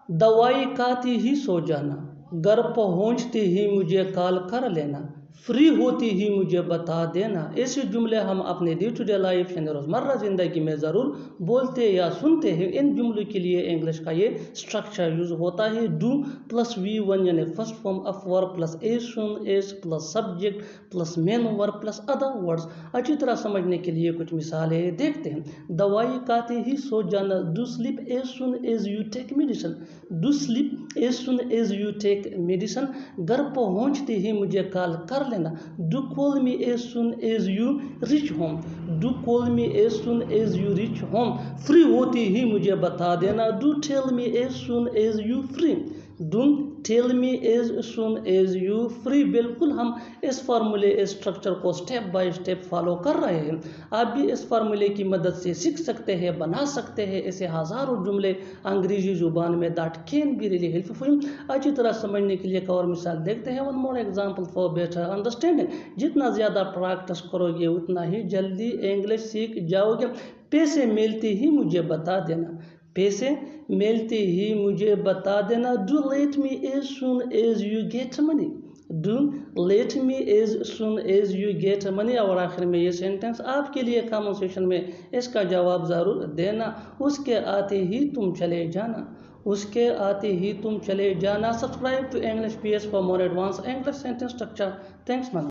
दवाई खाती ही सो जाना, घर पहुंचते ही मुझे कॉल कर लेना, फ्री होती ही मुझे बता देना। ऐसे जुमले हम अपने डे टू डे लाइफ यानी रोज़मर्रा ज़िंदगी में ज़रूर बोलते या सुनते हैं। इन जुमलों के लिए इंग्लिश का ये स्ट्रक्चर यूज़ होता है डू प्लस V1 यानी first form of verb plus as soon as plus subject plus main verb plus other words. अच्छी तरह समझने के लिए कुछ मिसालें देखते हैं। दवाई खाते ही सो जाना, do sleep as soon as you take medicine, do sleep as soon as you take medicine. घर पहुंचते ही मुझे कॉल कर लेना, do call me as soon as you reach home, do call me as soon as you reach home. Free होती ही मुझे बता देना, do tell me as soon as you free, do tell me as soon as you free. बिल्कुल हम इस फार्मूले इस स्ट्रक्चर को स्टेप बाय स्टेप फॉलो कर रहे हैं। आप भी इस फार्मूले की मदद से सीख सकते हैं, बना सकते हैं ऐसे हज़ारों जुमले अंग्रेजी ज़ुबान में that can be really helpful. अच्छी तरह समझने के लिए एक और मिसाल देखते हैं। One more example for better understanding. जितना ज़्यादा प्रैक्टिस करोगे उतना ही जल्दी इंग्लिश सीख जाओगे। पैसे मिलते ही मुझे बता देना, पैसे मिलते ही मुझे बता देना, do let me as soon as you get money, do let me as soon as you get money. और आखिर में ये सेंटेंस आपके लिए कमेंट सेक्शन में इसका जवाब ज़रूर देना, उसके आते ही तुम चले जाना, उसके आते ही तुम चले जाना। Subscribe to English PS for more advance English sentence structure. Thanks ma'am.